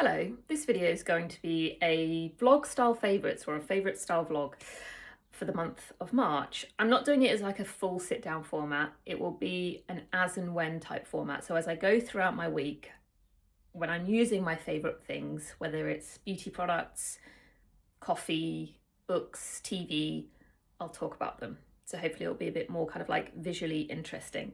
Hello, this video is going to be a vlog style favourites or a favourite style vlog for the month of March. I'm not doing it as like a full sit down format. It will be an as and when type format. So as I go throughout my week, when I'm using my favourite things, whether it's beauty products, coffee, books, TV, I'll talk about them. So hopefully it'll be a bit more kind of like visually interesting.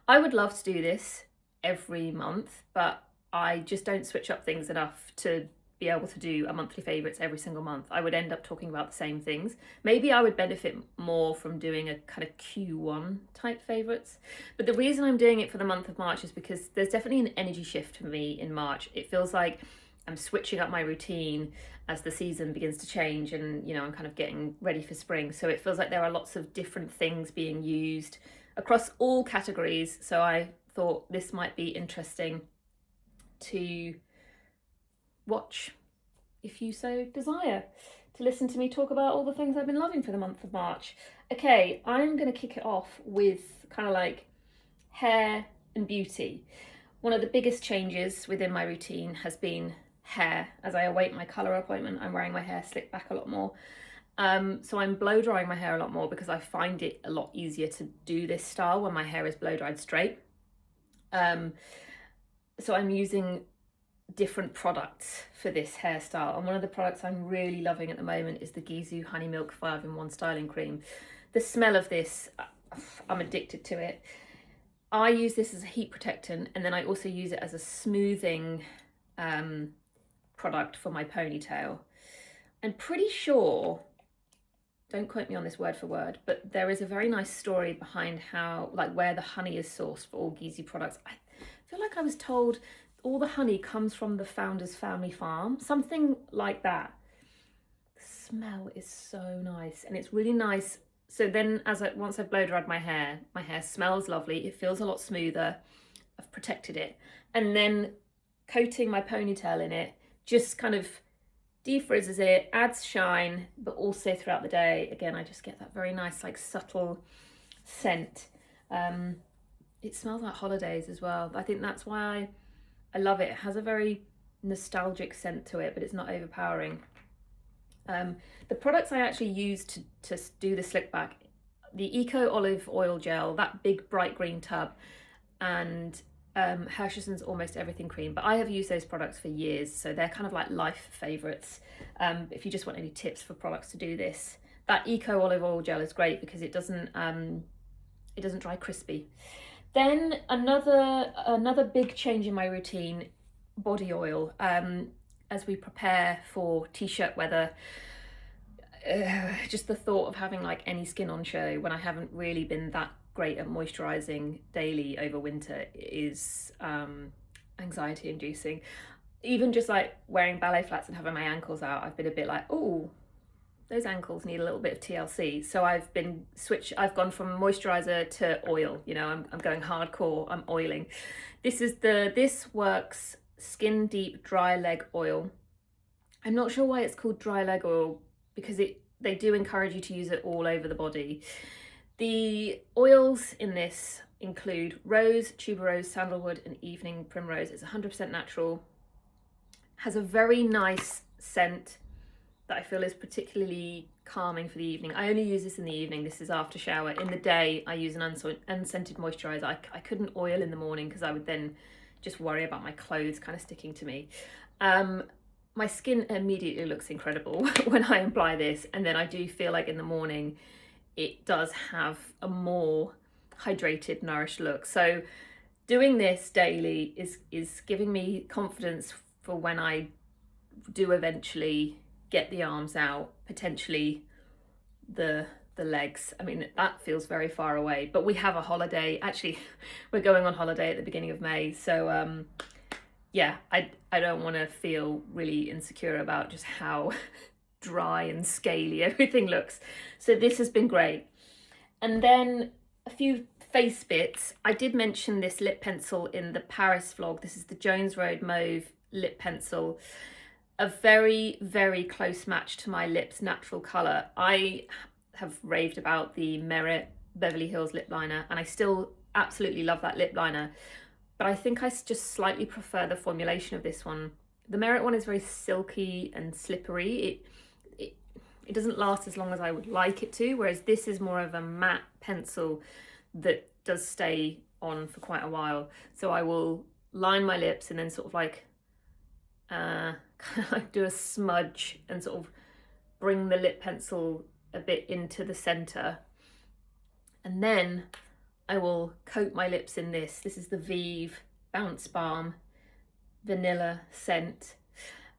I would love to do this every month, but I just don't switch up things enough to be able to do a monthly favourites every single month. I would end up talking about the same things. Maybe I would benefit more from doing a kind of Q1 type favourites. But the reason I'm doing it for the month of March is because there's definitely an energy shift for me in March. It feels like I'm switching up my routine as the season begins to change and, I'm kind of getting ready for spring. So it feels like there are lots of different things being used across all categories. So I thought this might be interesting to watch if you so desire, to listen to me talk about all the things I've been loving for the month of March. Okay, I'm going to kick it off with kind of like hair and beauty. One of the biggest changes within my routine has been hair. As I await my colour appointment, I'm wearing my hair slicked back a lot more. So I'm blow drying my hair a lot more because I find it a lot easier to do this style when my hair is blow dried straight. So I'm using different products for this hairstyle, and one of the products I'm really loving at the moment is the Gizu Honey Milk 5-in-1 styling cream. The smell of this, I'm addicted to it. I use this as a heat protectant, and then I also use it as a smoothing product for my ponytail. I'm pretty sure, don't quote me on this word for word, but there is a very nice story behind how, like, where the honey is sourced for all Gizu products. I feel like I was told all the honey comes from the founder's family farm, something like that. The smell is so nice, and it's really nice. So then once I've blow dried my hair smells lovely. It feels a lot smoother. I've protected it. And then coating my ponytail in it just kind of defrizzes it, adds shine, but also throughout the day, again, I just get that very nice, like, subtle scent. It smells like holidays as well. I think that's why I love it. It has a very nostalgic scent to it, but it's not overpowering. The products I actually use to do the slick back, the Eco Olive Oil Gel, that big bright green tub, and Hershey's Almost Everything Cream. But I have used those products for years, so they're kind of like life favourites. If you just want any tips for products to do this, that Eco Olive Oil Gel is great because it doesn't dry crispy. Then another big change in my routine, body oil. As we prepare for t-shirt weather, just the thought of having like any skin on show when I haven't really been that great at moisturising daily over winter is anxiety inducing. Even just like wearing ballet flats and having my ankles out, I've been a bit like, oh, those ankles need a little bit of TLC. So I've gone from moisturizer to oil. I'm going hardcore. I'm oiling. This is This Works Skin Deep Dry Leg Oil. I'm not sure why it's called dry leg oil, because they do encourage you to use it all over the body. The oils in this include rose, tuberose, sandalwood, and evening primrose. It's 100% natural. Has a very nice scent that I feel is particularly calming for the evening. I only use this in the evening. This is after shower. In the day, I use an unscented moisturiser. I couldn't oil in the morning because I would then just worry about my clothes kind of sticking to me. My skin immediately looks incredible when I apply this, and then I do feel like in the morning it does have a more hydrated, nourished look. So doing this daily is giving me confidence for when I do eventually get the arms out, potentially the legs. I mean, that feels very far away, but we have a holiday. Actually, we're going on holiday at the beginning of May. So yeah, I don't want to feel really insecure about just how dry and scaly everything looks. So this has been great. And then a few face bits. I did mention this lip pencil in the Paris vlog. This is the Jones Road Mauve lip pencil. A very, very close match to my lips' natural colour. I have raved about the Merit Beverly Hills lip liner, and I still absolutely love that lip liner, but I think I just slightly prefer the formulation of this one The Merit one is very silky and slippery. It doesn't last as long as I would like it to, whereas this is more of a matte pencil that does stay on for quite a while. So I will line my lips and then sort of like kind of like do a smudge and sort of bring the lip pencil a bit into the center. And then I will coat my lips in this. This is the Vive Bounce Balm vanilla scent.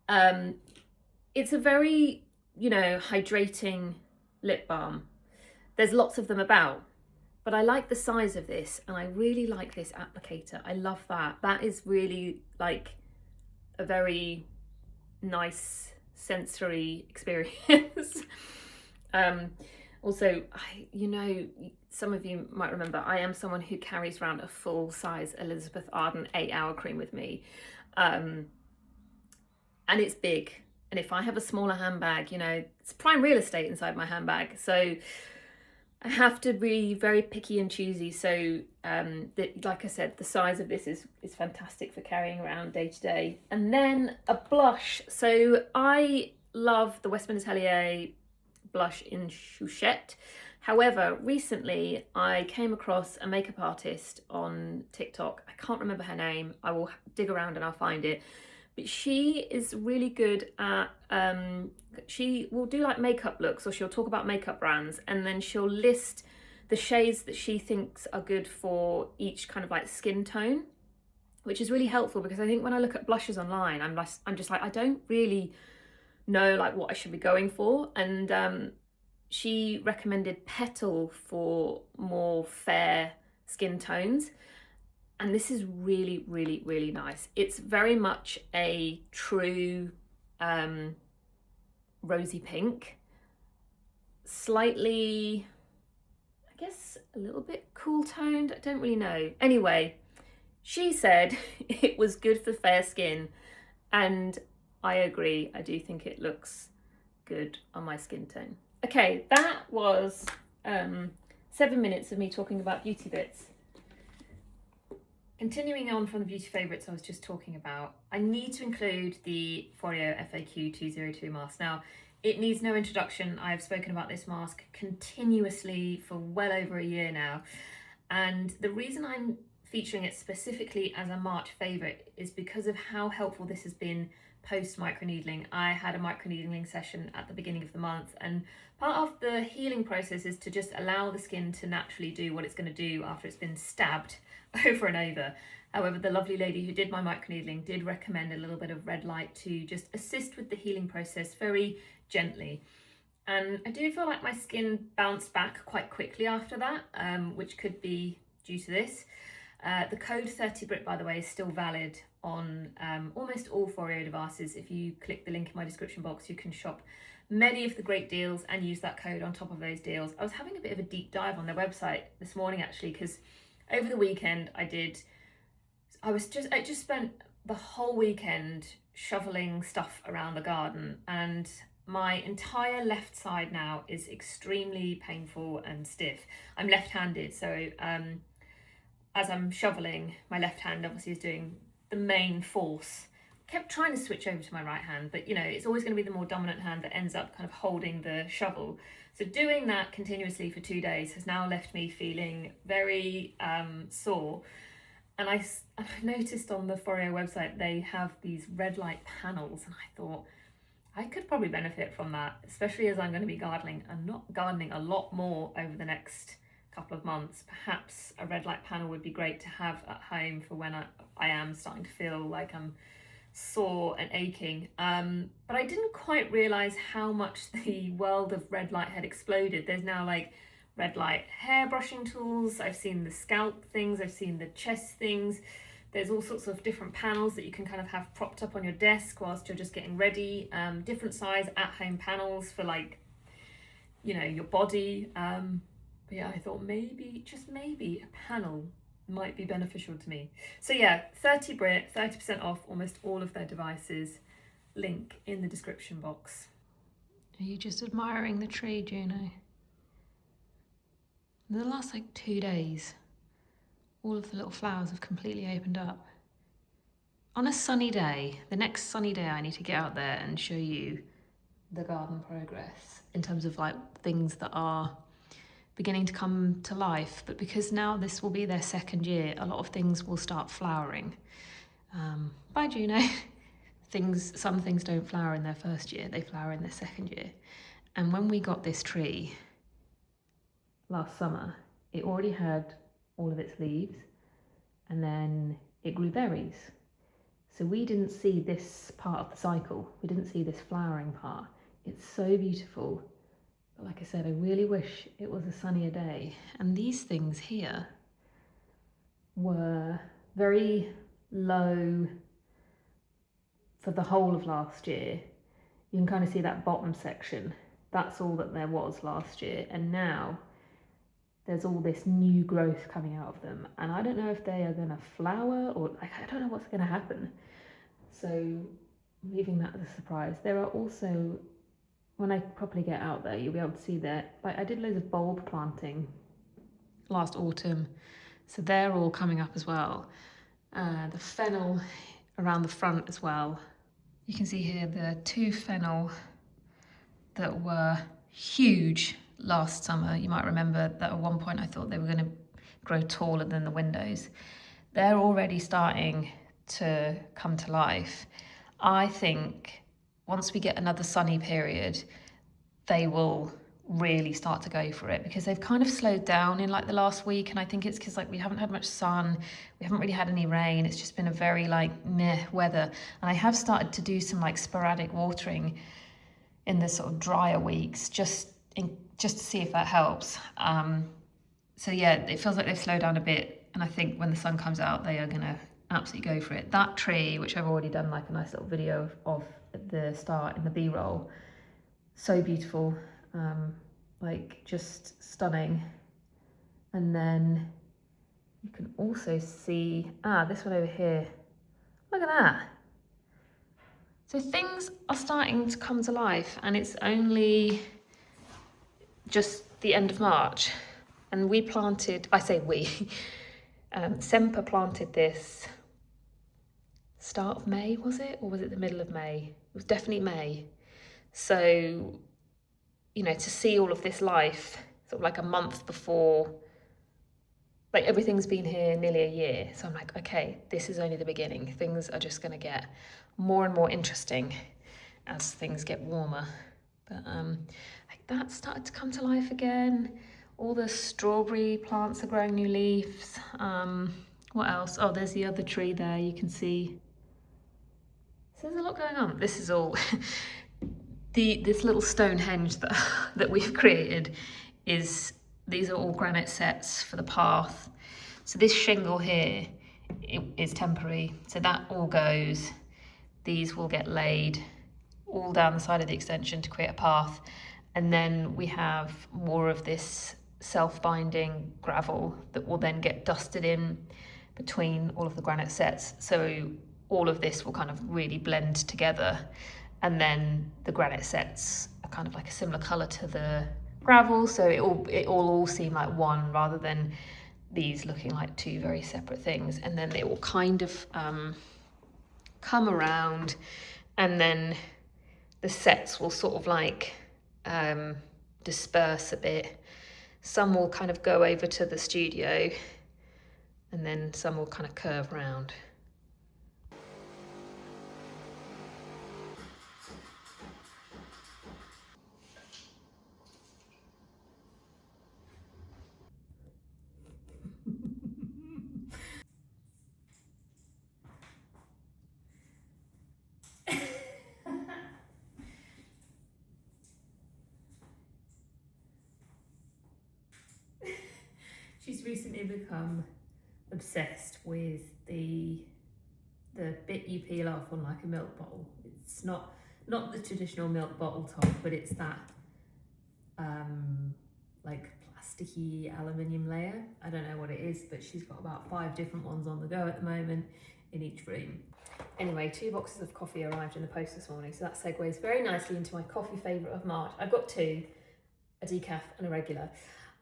It's a very, you know, hydrating lip balm. There's lots of them about, but I like the size of this, and I really like this applicator. I love that. That is really like a very nice sensory experience. Also, you know, some of you might remember, I am someone who carries around a full size Elizabeth Arden 8-hour cream with me. And it's big. And if I have a smaller handbag, you know, it's prime real estate inside my handbag. So I have to be very picky and choosy. So like I said, the size of this is fantastic for carrying around day to day. And then a blush. So I love the Westminster Atelier blush in Soeur Shirt. However, recently I came across a makeup artist on TikTok. I can't remember her name. I will dig around and I'll find it. But she is really good at, she will do like makeup looks, or she'll talk about makeup brands, and then she'll list the shades that she thinks are good for each kind of like skin tone, which is really helpful, because I think when I look at blushes online, I'm just like, I don't really know like what I should be going for. And she recommended Petal for more fair skin tones. And this is really, really, really nice. It's very much a true rosy pink, slightly, I guess, a little bit cool toned. I don't really know. Anyway, she said it was good for fair skin, and I agree. I do think it looks good on my skin tone. Okay, that was 7 minutes of me talking about beauty bits. Continuing on from the beauty favourites I was just talking about, I need to include the Foreo FAQ 202 mask. Now, it needs no introduction. I've spoken about this mask continuously for well over a year now. And the reason I'm featuring it specifically as a March favourite is because of how helpful this has been post microneedling. I had a microneedling session at the beginning of the month, and part of the healing process is to just allow the skin to naturally do what it's going to do after it's been stabbed over and over. However, the lovely lady who did my microneedling did recommend a little bit of red light to just assist with the healing process very gently. And I do feel like my skin bounced back quite quickly after that, which could be due to this. The code 30Brit, by the way, is still valid on almost all Foreo devices. If you click the link in my description box, you can shop many of the great deals and use that code on top of those deals. I was having a bit of a deep dive on their website this morning, actually, because over the weekend I just spent the whole weekend shoveling stuff around the garden, and my entire left side now is extremely painful and stiff. I'm left-handed, so as I'm shoveling, my left hand obviously is doing the main force. Kept trying to switch over to my right hand, but you know, it's always going to be the more dominant hand that ends up kind of holding the shovel. So doing that continuously for 2 days has now left me feeling very sore. And I noticed on the Foreo website they have these red light panels, and I thought I could probably benefit from that, especially as I'm going to be gardening a lot more over the next couple of months. Perhaps a red light panel would be great to have at home for when I am starting to feel like I'm sore and aching. But I didn't quite realise how much the world of red light had exploded. There's now like red light hair brushing tools, I've seen the scalp things, I've seen the chest things. There's all sorts of different panels that you can kind of have propped up on your desk whilst you're just getting ready. Different size at-home panels for, like, you know, your body. But yeah, I thought maybe, just maybe, a panel might be beneficial to me. So yeah, 30Brit, 30% off almost all of their devices. Link in the description box. Are you just admiring the tree, Juno? In the last like 2 days, all of the little flowers have completely opened up. on a sunny day, the next sunny day, I need to get out there and show you the garden progress in terms of like things that are beginning to come to life. But because now this will be their second year, a lot of things will start flowering. Bye Juno. Some things don't flower in their first year, they flower in their second year. And when we got this tree last summer, it already had all of its leaves, and then it grew berries. So we didn't see this part of the cycle. We didn't see this flowering part. It's so beautiful. But like I said, I really wish it was a sunnier day. And these things here were very low for the whole of last year. You can kind of see that bottom section. That's all that there was last year. And now there's all this new growth coming out of them. And I don't know if they are going to flower or I don't know what's going to happen. So leaving that as a surprise. There are also, when I properly get out there, you'll be able to see that, like I did loads of bulb planting last autumn. So they're all coming up as well. The fennel around the front as well. You can see here the 2 fennel that were huge last summer. You might remember that at one point I thought they were going to grow taller than the windows. They're already starting to come to life. I think once we get another sunny period, they will really start to go for it, because they've kind of slowed down in like the last week, and I think it's because like we haven't had much sun, we haven't really had any rain, it's just been a very like meh weather. And I have started to do some like sporadic watering in the sort of drier weeks just to see if that helps. So yeah, it feels like they've slowed down a bit, and I think when the sun comes out they are gonna absolutely go for it. That tree, which I've already done like a nice little video of at the start in the B-roll, so beautiful. Like just stunning. And then you can also see this one over here, look at that. So things are starting to come to life, and it's only just the end of March, and we planted, I say we, Semper planted this start of May, was it, or was it the middle of May? It was definitely May. So you know, to see all of this life sort of like a month before, like everything's been here nearly a year. So I'm like, okay, this is only the beginning. Things are just gonna get more and more interesting as things get warmer. But like that started to come to life again. All the strawberry plants are growing new leaves. What else? Oh, there's the other tree there, you can see. So there's a lot going on. This is all this little Stonehenge that we've created these are all granite sets for the path. So this shingle here is temporary, so that all goes. These will get laid all down the side of the extension to create a path, and then we have more of this self-binding gravel that will then get dusted in between all of the granite sets, so all of this will kind of really blend together. And then the granite sets are kind of like a similar colour to the gravel, so it all seem like one rather than these looking like 2 very separate things. And then they will kind of come around, and then the sets will sort of like disperse a bit. Some will kind of go over to the studio, and then some will kind of curve round. She's recently become obsessed with the bit you peel off on like a milk bottle. It's not the traditional milk bottle top, but it's that like plasticky aluminium layer. I don't know what it is, but she's got about 5 different ones on the go at the moment in each room. Anyway, 2 boxes of coffee arrived in the post this morning, so that segues very nicely into my coffee favourite of March. I've got 2, a decaf and a regular.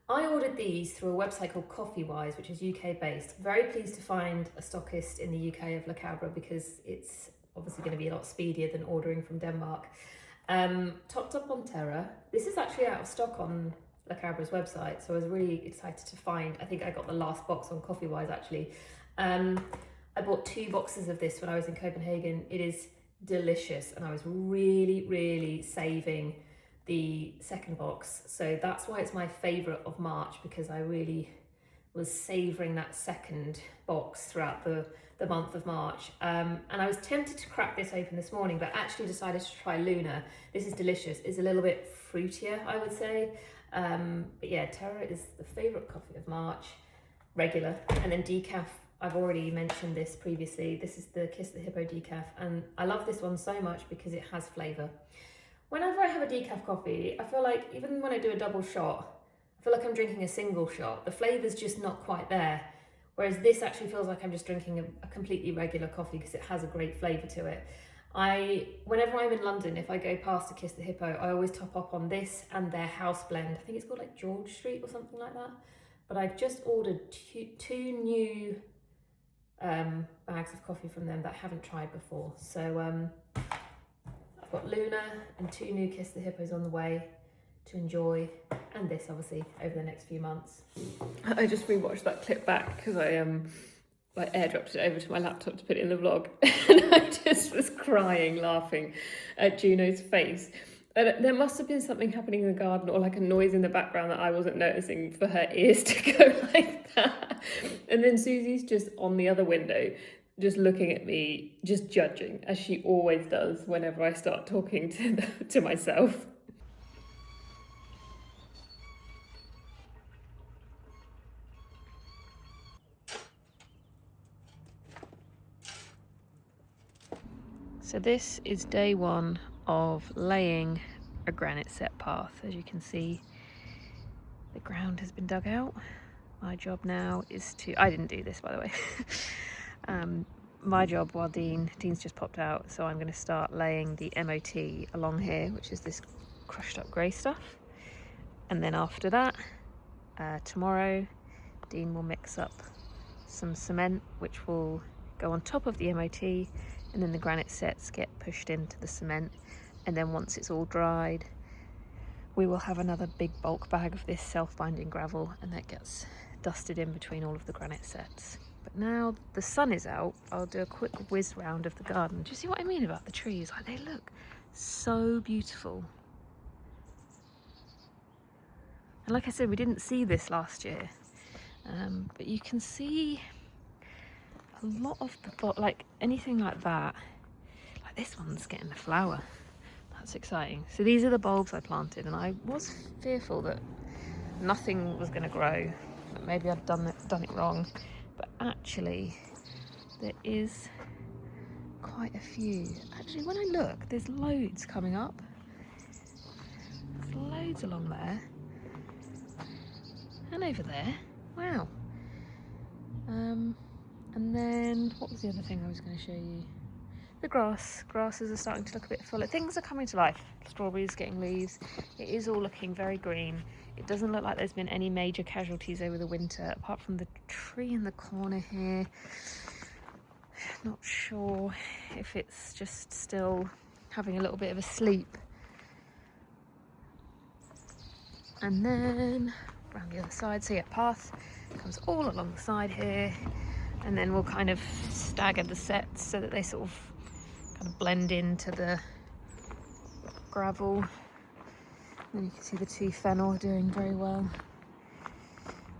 I ordered these through a website called Coffeewise, which is UK based. Very pleased to find a stockist in the UK of Le Cabre because it's obviously going to be a lot speedier than ordering from Denmark. Topped up on Terra. This is actually out of stock on Le Cabre's website, so I was really excited to find. I think I got the last box on Coffeewise actually. I bought 2 boxes of this when I was in Copenhagen. It is delicious, and I was really saving the second box, so that's why it's my favorite of March, because I really was savoring that second box throughout the month of March. And I was tempted to crack this open this morning, but actually decided to try Luna. This is delicious. It's a little bit fruitier, I would say. But yeah, Terra is the favorite coffee of March, regular. And then decaf, I've already mentioned this previously. This is the Kiss the Hippo decaf, and I love this one so much because it has flavour. Whenever I have a decaf coffee, I feel like even when I do a double shot, I feel like I'm drinking a single shot. The flavour's just not quite there. Whereas this actually feels like I'm just drinking a completely regular coffee because it has a great flavour to it. Whenever I'm in London, if I go past a Kiss the Hippo, I always top up on this and their house blend. I think it's called like George Street or something like that. But I've just ordered two new bags of coffee from them that I haven't tried before. So I've got Luna and 2 new Kiss the Hippos on the way to enjoy, and this obviously over the next few months. I just rewatched that clip back because I airdropped it over to my laptop to put it in the vlog, and I just was crying laughing at Juno's face. And there must have been something happening in the garden or like a noise in the background that I wasn't noticing for her ears to go like that. And then Susie's just on the other window, just looking at me, just judging, as she always does whenever I start talking to myself. So this is day 1 of laying a granite set path. As you can see, the ground has been dug out. My job now is to, I didn't do this by the way, my job while Dean's just popped out, so I'm going to start laying the MOT along here, which is this crushed up grey stuff. And then after that, tomorrow, Dean will mix up some cement, which will go on top of the MOT, and then the granite sets get pushed into the cement. And then once it's all dried, we will have another big bulk bag of this self-binding gravel, and that gets dusted in between all of the granite sets. But now the sun is out, I'll do a quick whiz round of the garden. Do you see what I mean about the trees? Like, they look so beautiful. And like I said, we didn't see this last year, but you can see a lot of the, like anything like that, like this one's getting the flower. That's exciting. So these are the bulbs I planted, and I was fearful that nothing was going to grow, that maybe I'd done it wrong, but actually there is quite a few. Actually, when I look, there's loads coming up. There's loads along there. And over there. Wow. And then, what was the other thing I was going to show you? The grasses are starting to look a bit fuller. Things are coming to life. Strawberries getting leaves. It is all looking very green. It doesn't look like there's been any major casualties over the winter, apart from the tree in the corner here. Not sure if it's just still having a little bit of a sleep. And then around the other side, so yeah, path comes all along the side here, and then we'll kind of stagger the sets so that they sort of kind of blend into the gravel. And then you can see the 2 fennel doing very well.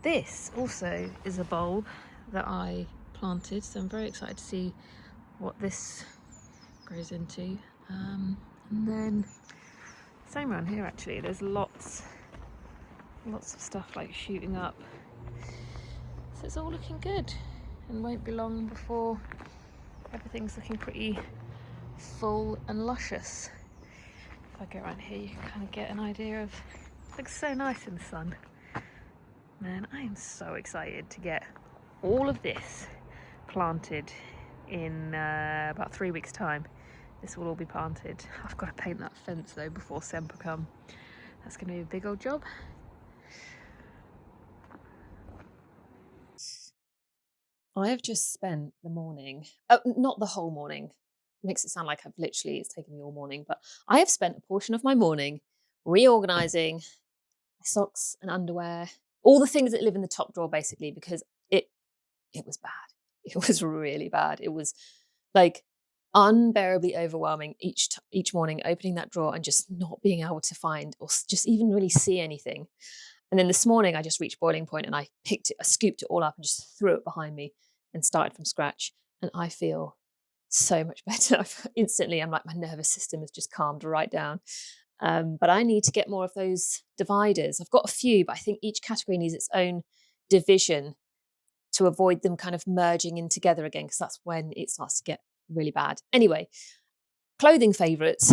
This also is a bulb that I planted, so I'm very excited to see what this grows into. And then same around here actually, there's lots of stuff like shooting up. So it's all looking good, and won't be long before everything's looking pretty full and luscious. If I go around here, you can kind of get an idea of, it looks so nice in the sun. Man, I am so excited to get all of this planted in about 3 weeks time. This will all be planted. I've got to paint that fence though before Semper come. That's going to be a big old job. I have just spent the morning, not the whole morning. Makes it sound like it's taken me all morning, but I have spent a portion of my morning reorganizing socks and underwear, all the things that live in the top drawer, basically, because it it was bad. It was really bad. It was like unbearably overwhelming each morning, opening that drawer and just not being able to find or just even really see anything. And then this morning, I just reached boiling point and I scooped it all up and just threw it behind me and started from scratch. And I feel so much better. Instantly, I'm like, my nervous system has just calmed right down. But I need to get more of those dividers. I've got a few, but I think each category needs its own division to avoid them kind of merging in together again, because that's when it starts to get really bad. Anyway, clothing favourites.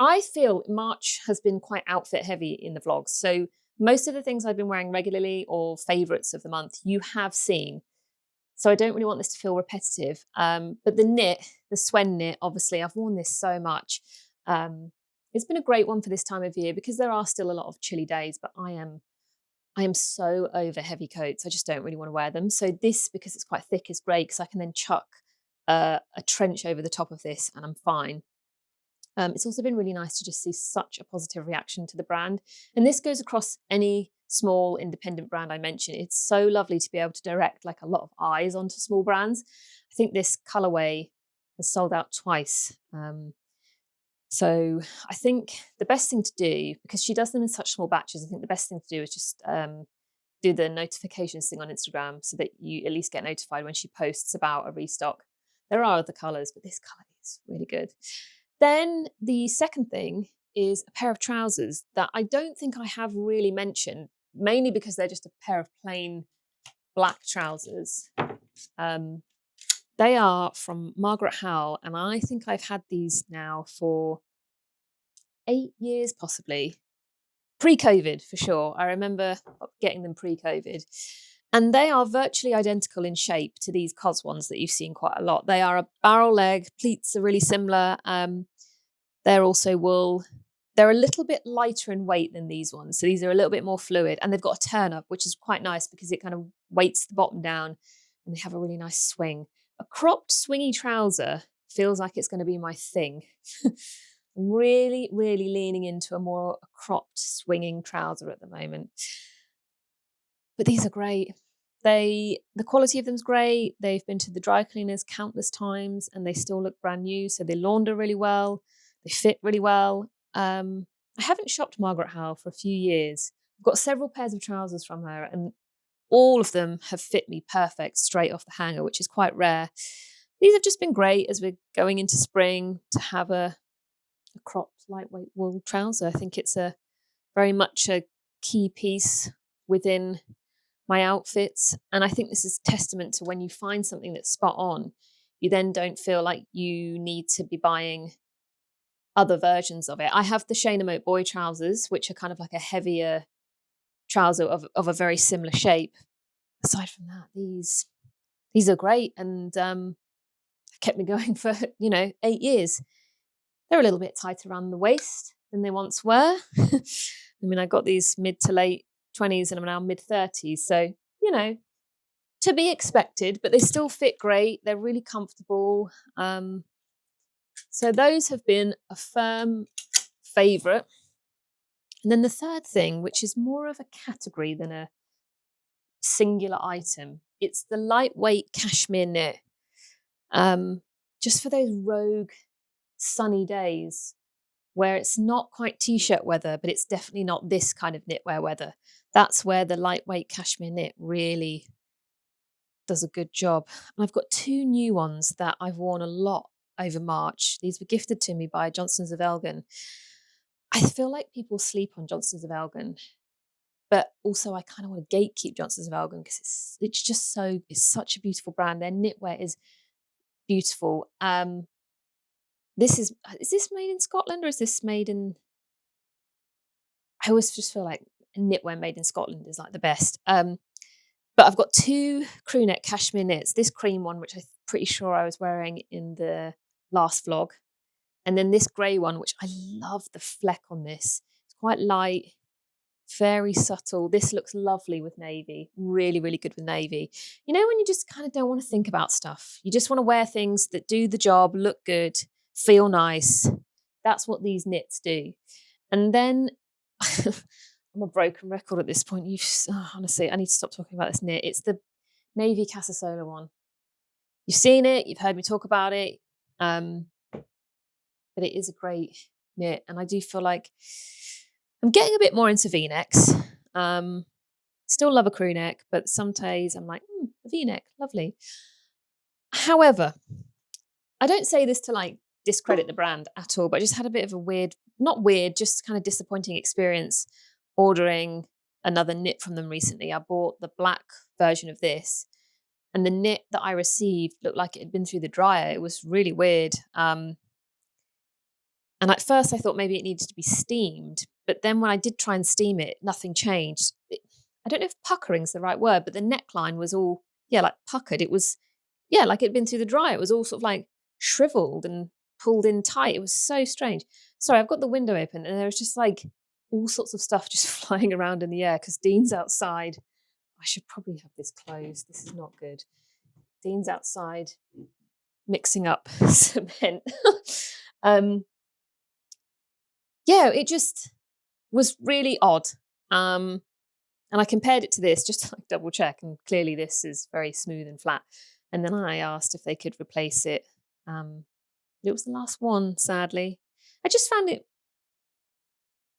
I feel March has been quite outfit heavy in the vlogs. So most of the things I've been wearing regularly or favourites of the month, you have seen. So I don't really want this to feel repetitive. But the Swen knit, obviously, I've worn this so much. It's been a great one for this time of year because there are still a lot of chilly days, but I am so over heavy coats. I just don't really want to wear them. So this, because it's quite thick, is great because I can then chuck a trench over the top of this and I'm fine. It's also been really nice to just see such a positive reaction to the brand. And this goes across any small independent brand I mention. It's so lovely to be able to direct like a lot of eyes onto small brands. I think this colorway has sold out twice. So I think the best thing to do, because she does them in such small batches, I think the best thing to do is just do the notifications thing on Instagram so that you at least get notified when she posts about a restock. There are other colours, but this colour is really good. Then the second thing is a pair of trousers that I don't think I have really mentioned, mainly because they're just a pair of plain black trousers. They are from Margaret Howell, and I think I've had these now for 8 years, possibly. Pre-COVID, for sure. I remember getting them pre-COVID. And they are virtually identical in shape to these COS ones that you've seen quite a lot. They are a barrel leg. Pleats are really similar. They're also wool. They're a little bit lighter in weight than these ones. So these are a little bit more fluid. And they've got a turn up, which is quite nice because it kind of weights the bottom down and they have a really nice swing. A cropped swingy trouser feels like it's going to be my thing. I'm really, really leaning into a more cropped swinging trouser at the moment. But these are great. The quality of them's great. They've been to the dry cleaners countless times and they still look brand new. So they launder really well. They fit really well. I haven't shopped Margaret Howell for a few years. I've got several pairs of trousers from her and all of them have fit me perfect straight off the hanger, which is quite rare. These have just been great as we're going into spring to have a cropped lightweight wool trouser. I think it's a very much a key piece within my outfits. And I think this is testament to when you find something that's spot on, you then don't feel like you need to be buying other versions of it. I have the Shane Moat boy trousers, which are kind of like a heavier trouser of a very similar shape. Aside from that, these are great and kept me going for 8 years. They're a little bit tighter around the waist than they once were. I mean, I got these mid to late 20s and I'm now mid 30s, so to be expected, but they still fit great. They're really comfortable. So those have been a firm favourite. And then the third thing, which is more of a category than a singular item, it's the lightweight cashmere knit. Just for those rogue sunny days where it's not quite t-shirt weather, but it's definitely not this kind of knitwear weather. That's where the lightweight cashmere knit really does a good job. And I've got 2 new ones that I've worn a lot over March. These were gifted to me by Johnstons of Elgin. I feel like people sleep on Johnstons of Elgin, but also I kind of want to gatekeep Johnstons of Elgin because it's such a beautiful brand. Their knitwear is beautiful. Is this made in Scotland or is this made in? I always just feel like knitwear made in Scotland is like the best. But I've got 2 crew neck cashmere knits. This cream one, which I'm pretty sure I was wearing in the last vlog. And then this grey one, which I love the fleck on this. It's quite light. Very subtle. This looks lovely with navy. Really, really good with navy. You know, when you just kind of don't want to think about stuff, you just want to wear things that do the job, look good, feel nice. That's what these knits do. And then I'm a broken record at this point. Honestly, I need to stop talking about this knit. It's the navy Casasola one. You've seen it, you've heard me talk about it, but it is a great knit, and I do feel like I'm getting a bit more into V-necks. Still love a crew neck, but some days I'm like, a V-neck, lovely. However, I don't say this to like discredit the brand at all, but I just had a bit of a not weird, just kind of disappointing experience ordering another knit from them recently. I bought the black version of this, and the knit that I received looked like it had been through the dryer. It was really weird. And at first I thought maybe it needed to be steamed, but then when I did try and steam it, nothing changed. I don't know if puckering's the right word, but the neckline was all, like puckered. It was, like it'd been through the dryer. It was all sort of like shriveled and pulled in tight. It was so strange. Sorry, I've got the window open and there was just like all sorts of stuff just flying around in the air because Dean's outside. I should probably have this closed. This is not good. Dean's outside mixing up cement. It just was really odd. And I compared it to this just to like double check, and clearly this is very smooth and flat. And then I asked if they could replace it. It was the last one, sadly. I just found it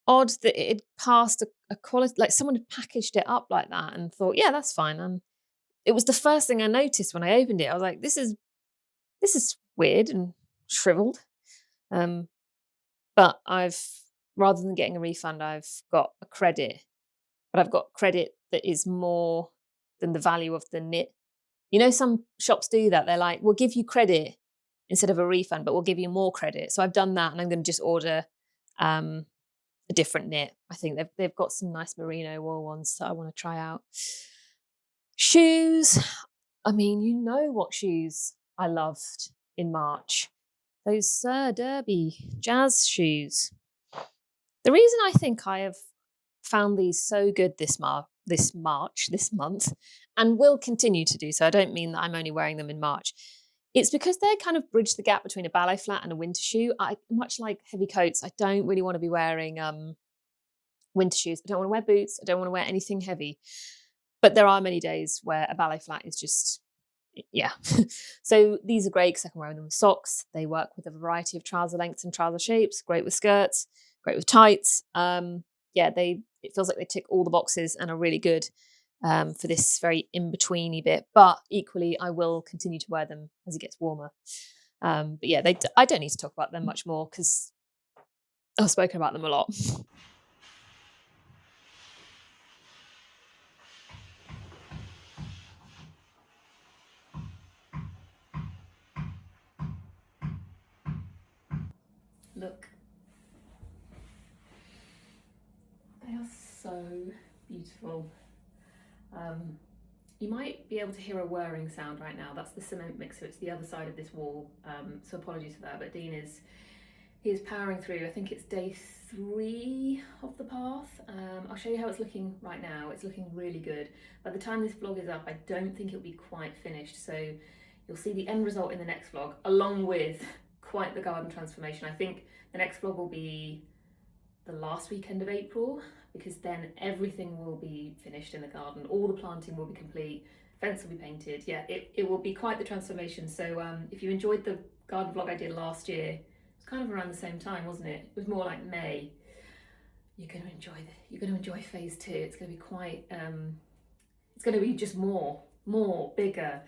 odd that it had passed a quality, like someone had packaged it up like that and thought, yeah, that's fine. And it was the first thing I noticed when I opened it. I was like, this is weird and shriveled. But rather than getting a refund, I've got a credit. But I've got credit that is more than the value of the knit. You know, some shops do that. They're like, we'll give you credit instead of a refund, but we'll give you more credit. So I've done that, and I'm going to just order a different knit. I think they've got some nice merino wool ones that I want to try out. Shoes. I mean, you know what shoes I loved in March. Those Sir Derby jazz shoes. The reason I think I have found these so good this month, and will continue to do so, I don't mean that I'm only wearing them in March. It's because they kind of bridge the gap between a ballet flat and a winter shoe. Much like heavy coats, I don't really want to be wearing winter shoes. I don't want to wear boots. I don't want to wear anything heavy. But there are many days where a ballet flat is just, So these are great because I can wear them with socks. They work with a variety of trouser lengths and trouser shapes. Great with skirts, great with tights. It feels like they tick all the boxes and are really good for this very in-betweeny bit. But equally, I will continue to wear them as it gets warmer. I don't need to talk about them much more because I've spoken about them a lot. Look. They are so beautiful. You might be able to hear a whirring sound right now. That's the cement mixer. It's the other side of this wall. So apologies for that. But Dean is powering through. I think it's day 3 of the path. I'll show you how it's looking right now. It's looking really good. By the time this vlog is up, I don't think it'll be quite finished. So you'll see the end result in the next vlog, along with quite the garden transformation. I think the next vlog will be the last weekend of April, because then everything will be finished in the garden. All the planting will be complete. Fence will be painted. Yeah, it will be quite the transformation. So if you enjoyed the garden vlog I did last year, it was kind of around the same time, wasn't it? It was more like May. You're going to enjoy phase 2. It's going to be quite. It's going to be just more, bigger.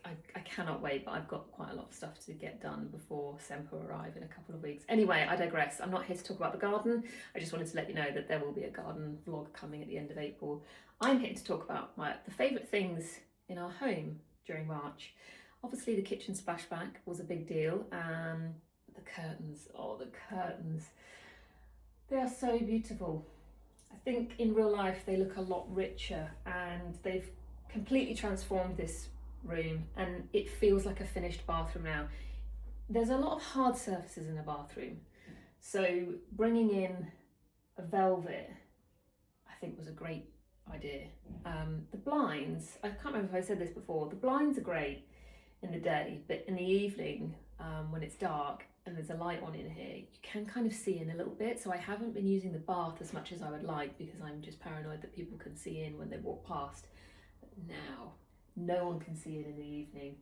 I cannot wait, but I've got quite a lot of stuff to get done before Sempo arrive in a couple of weeks. Anyway, I digress. I'm not here to talk about the garden. I just wanted to let you know that there will be a garden vlog coming at the end of April. I'm here to talk about the favourite things in our home during March. Obviously, the kitchen splashback was a big deal. The curtains, the curtains. They are so beautiful. I think in real life they look a lot richer, and they've completely transformed this room, and it feels like a finished bathroom now. There's a lot of hard surfaces in a bathroom, so bringing in a velvet, I I think was a great idea. The blinds, I can't remember if I said this before, the blinds are great in the day, but in the evening, when it's dark and there's a light on in here, you can kind of see in a little bit. So I haven't been using the bath as much as I would like, because I'm just paranoid that people can see in when they walk past. But now, no one can see in the evening.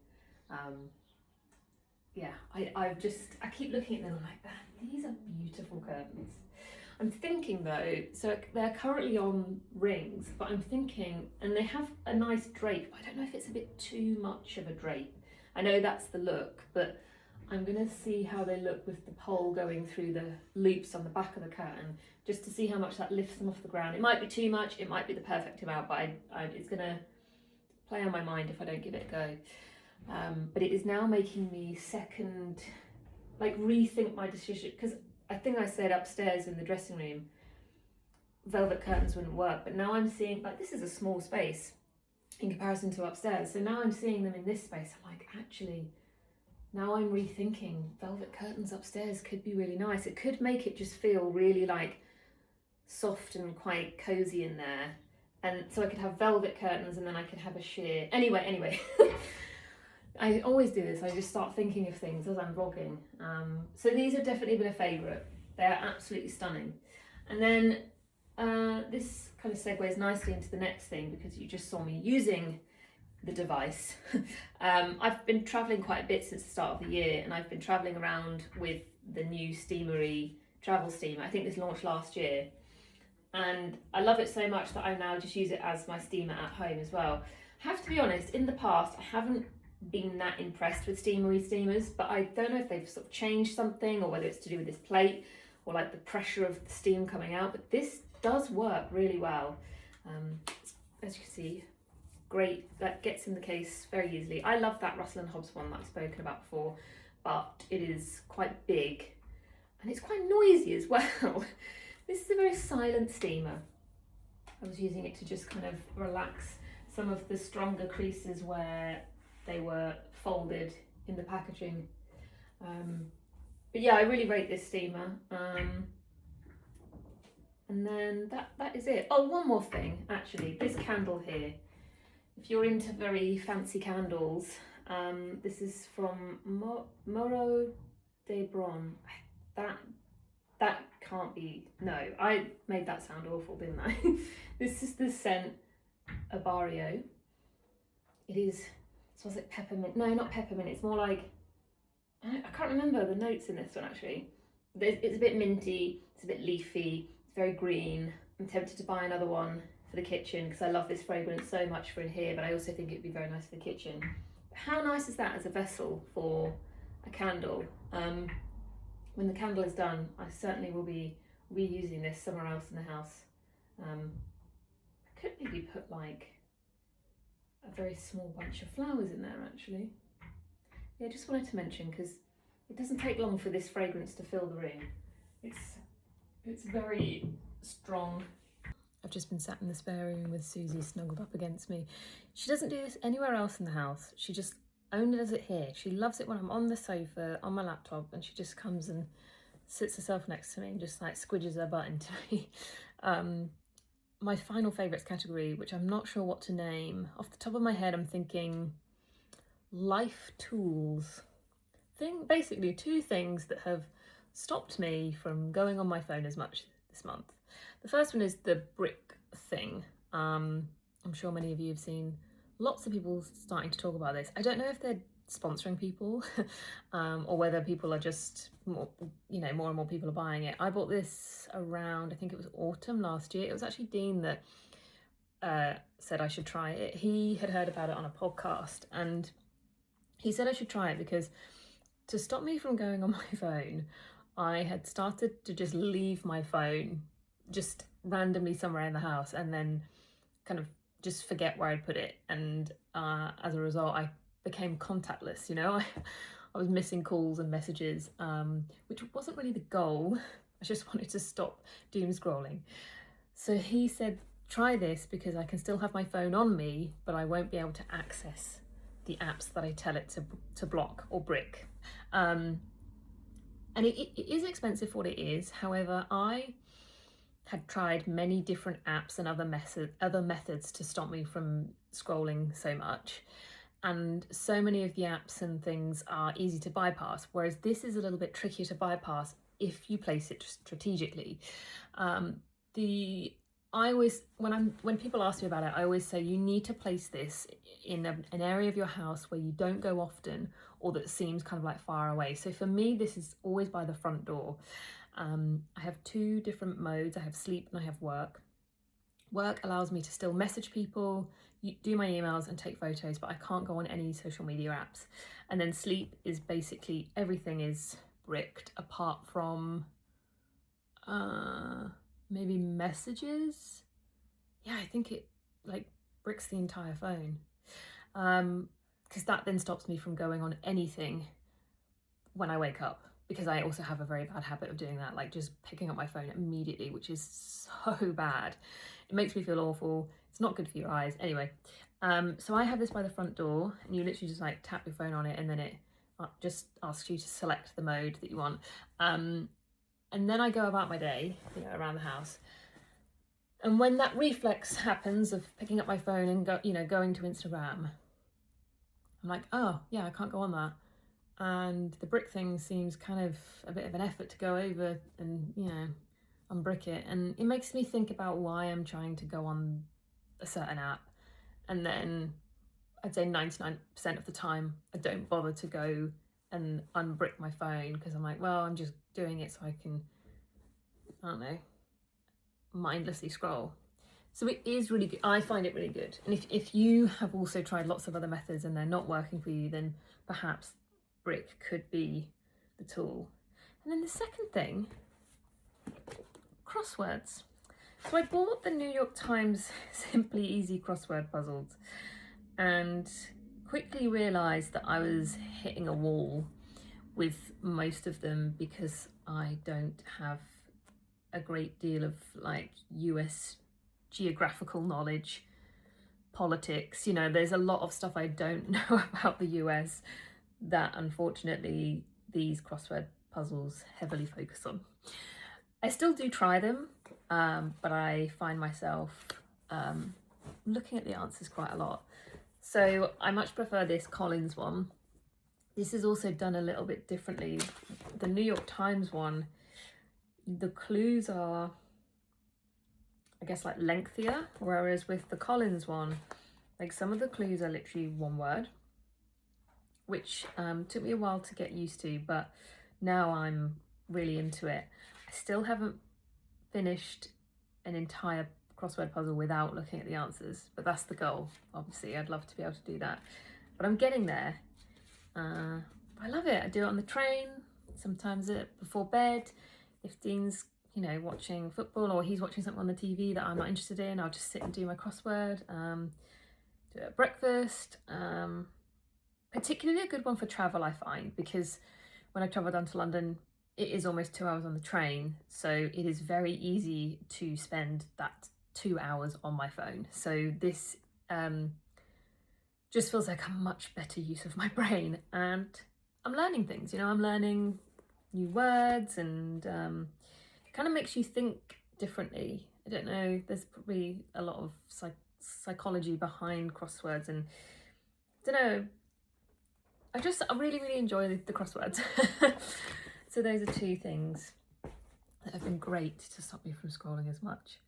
Yeah, I keep looking at them, I'm like, these are beautiful curtains. I'm thinking though, so they're currently on rings, but I'm thinking, and they have a nice drape, I don't know if it's a bit too much of a drape. I know that's the look, but I'm gonna see how they look with the pole going through the loops on the back of the curtain, just to see how much that lifts them off the ground. It might be too much, it might be the perfect amount, but it's gonna play on my mind if I don't give it a go. But it is now making me rethink my decision, because I think I said upstairs in the dressing room, velvet curtains wouldn't work, but now I'm seeing, like, this is a small space in comparison to upstairs, so now I'm seeing them in this space. I'm like, actually, now I'm rethinking velvet curtains upstairs could be really nice. It could make it just feel really like soft and quite cozy in there. And so I could have velvet curtains and then I could have a sheer. Anyway. I always do this. I just start thinking of things as I'm vlogging. So these have definitely been a favourite. They're absolutely stunning. And then this kind of segues nicely into the next thing, because you just saw me using the device. I've been travelling quite a bit since the start of the year, and I've been travelling around with the new steamery travel steamer. I think this launched last year. And I love it so much that I now just use it as my steamer at home as well. I have to be honest, in the past, I haven't been that impressed with steamery steamers, but I don't know if they've sort of changed something, or whether it's to do with this plate or like the pressure of the steam coming out, but this does work really well. As you can see, great, that gets in the case very easily. I love that Russell & Hobbs one that I've spoken about before, but it is quite big and it's quite noisy as well. This is a very silent steamer. I was using it to just kind of relax some of the stronger creases where they were folded in the packaging. But yeah, I really rate this steamer. And then that is it. Oh, one more thing, actually, this candle here. If you're into very fancy candles, this is from Moreau de Bron. That can't be, no, I made that sound awful, didn't I? This is the scent Abario. It smells like peppermint. No, not peppermint, it's more like, I can't remember the notes in this one actually. It's a bit minty, it's a bit leafy, it's very green. I'm tempted to buy another one for the kitchen because I love this fragrance so much for in here, but I also think it'd be very nice for the kitchen. How nice is that as a vessel for a candle? When the candle is done, I certainly will be reusing this somewhere else in the house. I could maybe put like a very small bunch of flowers in there actually. Yeah, just wanted to mention, because it doesn't take long for this fragrance to fill the room. It's very strong. I've just been sat in the spare room with Susie snuggled up against me. She doesn't do this anywhere else in the house. She just only does it here. She loves it when I'm on the sofa, on my laptop, and she just comes and sits herself next to me and just like squidges her butt into me. My final favourites category, which I'm not sure what to name. Off the top of my head, I'm thinking life tools. Basically two things that have stopped me from going on my phone as much this month. The first one is the brick thing. I'm sure many of you have seen lots of people starting to talk about this. I don't know if they're sponsoring people or whether people are just more and more people are buying it. I bought this around, I think it was autumn last year. It was actually Dean that said I should try it. He had heard about it on a podcast and he said I should try it because to stop me from going on my phone, I had started to just leave my phone just randomly somewhere in the house and then kind of just forget where I'd put it. And as a result, I became contactless, I was missing calls and messages, which wasn't really the goal. I just wanted to stop doom scrolling. So he said, try this because I can still have my phone on me, but I won't be able to access the apps that I tell it to block or brick. And it is expensive for what it is. However, I had tried many different apps and other methods to stop me from scrolling so much. And so many of the apps and things are easy to bypass, whereas this is a little bit trickier to bypass if you place it strategically. The I always when people ask me about it, I always say you need to place this in an area of your house where you don't go often or that seems kind of like far away. So for me, this is always by the front door. I have two different modes. I have sleep and I have work. Work allows me to still message people, do my emails and take photos, but I can't go on any social media apps. And then sleep is basically everything is bricked apart from maybe messages. Yeah, I think it like bricks the entire phone. Because that then stops me from going on anything when I wake up, because I also have a very bad habit of doing that, like just picking up my phone immediately, which is so bad. It makes me feel awful. It's not good for your eyes. Anyway, so I have this by the front door, and you literally just like tap your phone on it, and then it just asks you to select the mode that you want. And then I go about my day, around the house. And when that reflex happens of picking up my phone and going to Instagram, I'm like, oh yeah, I can't go on that. And the brick thing seems kind of a bit of an effort to go over and unbrick it, and it makes me think about why I'm trying to go on a certain app, and then I'd say 99% of the time I don't bother to go and unbrick my phone, because I'm like, well, I'm just doing it so I can, I don't know, mindlessly scroll. So it is really good. I find it really good. And if you have also tried lots of other methods and they're not working for you, then perhaps brick could be the tool. And then the second thing, crosswords. So I bought the New York Times Simply Easy crossword puzzles and quickly realised that I was hitting a wall with most of them, because I don't have a great deal of like US geographical knowledge, politics. There's a lot of stuff I don't know about the US that unfortunately these crossword puzzles heavily focus on. I still do try them, but I find myself looking at the answers quite a lot. So I much prefer this Collins one. This is also done a little bit differently. The New York Times one, the clues are, I guess, like lengthier, whereas with the Collins one, like some of the clues are literally one word, which took me a while to get used to, but now I'm really into it. I still haven't finished an entire crossword puzzle without looking at the answers, but that's the goal. Obviously, I'd love to be able to do that, but I'm getting there. I love it. I do it on the train, sometimes before bed. If Dean's watching football or he's watching something on the TV that I'm not interested in, I'll just sit and do my crossword. Do it at breakfast. Particularly a good one for travel, I find, because when I travel down to London, it is almost 2 hours on the train, so it is very easy to spend that 2 hours on my phone. So this just feels like a much better use of my brain, and I'm learning things. I'm learning new words, and it kind of makes you think differently. I don't know, there's probably a lot of psychology behind crosswords, and I don't know, I really, really enjoy the crosswords. So those are two things that have been great to stop me from scrolling as much.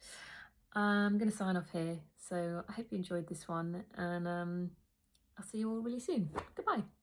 I'm going to sign off here. So I hope you enjoyed this one, and I'll see you all really soon. Goodbye.